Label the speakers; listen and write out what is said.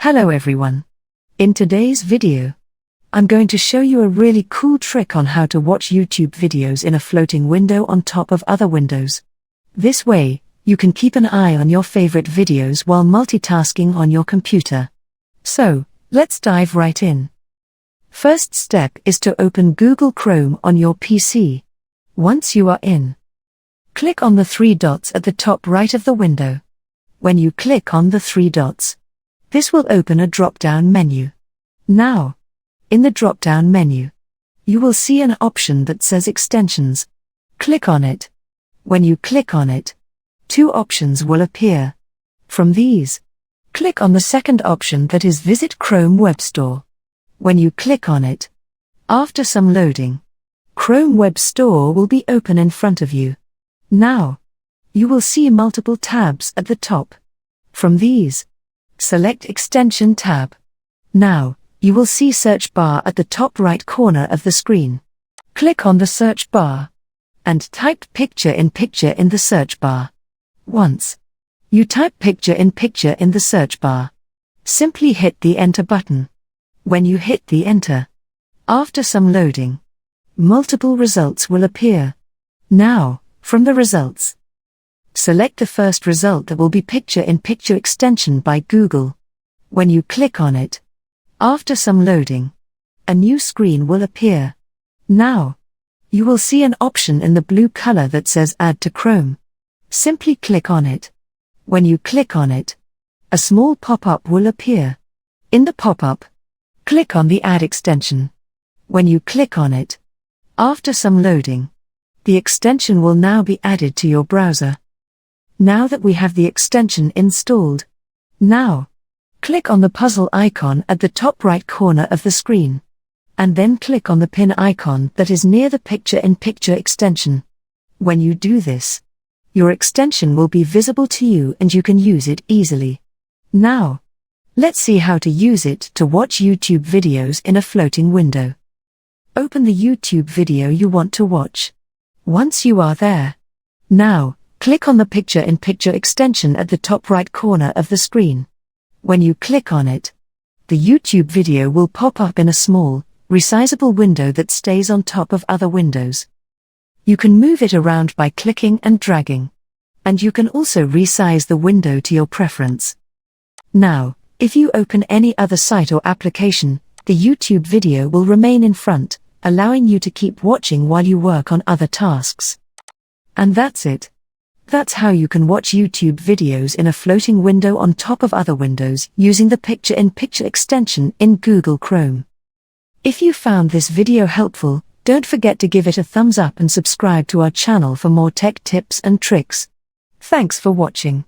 Speaker 1: Hello everyone. In today's video, I'm going to show you a really cool trick on how to watch YouTube videos in a floating window on top of other windows. This way, you can keep an eye on your favorite videos while multitasking on your computer. So, let's dive right in. First step is to open Google Chrome on your PC. Once you are in, click on the three dots at the top right of the window. When you click on the three dots, this will open a drop-down menu. Now, in the drop-down menu, you will see an option that says Extensions. Click on it. When you click on it, two options will appear. From these, click on the second option that is Visit Chrome Web Store. When you click on it, after some loading, Chrome Web Store will be open in front of you. Now, you will see multiple tabs at the top. From these, select Extension tab. Now, you will see Search bar at the top right corner of the screen. Click on the search bar and type picture in the search bar. Once you type picture in the search bar, simply hit the enter button. When you hit the enter, after some loading, multiple results will appear. Now, from the results, select the first result that will be Picture in Picture extension by Google. When you click on it, after some loading, a new screen will appear. Now, you will see an option in the blue color that says Add to Chrome. Simply click on it. When you click on it, a small pop-up will appear. In the pop-up, click on the Add extension. When you click on it, after some loading, the extension will now be added to your browser. Now that we have the extension installed, now, click on the puzzle icon at the top right corner of the screen, and then click on the pin icon that is near the Picture in Picture extension. When you do this, your extension will be visible to you and you can use it easily. Now, let's see how to use it to watch YouTube videos in a floating window. Open the YouTube video you want to watch. Once you are there, now, click on the Picture in Picture extension at the top right corner of the screen. When you click on it, the YouTube video will pop up in a small, resizable window that stays on top of other windows. You can move it around by clicking and dragging. And you can also resize the window to your preference. Now, if you open any other site or application, the YouTube video will remain in front, allowing you to keep watching while you work on other tasks. And that's it. That's how you can watch YouTube videos in a floating window on top of other windows using the Picture in Picture extension in Google Chrome. If you found this video helpful, don't forget to give it a thumbs up and subscribe to our channel for more tech tips and tricks. Thanks for watching.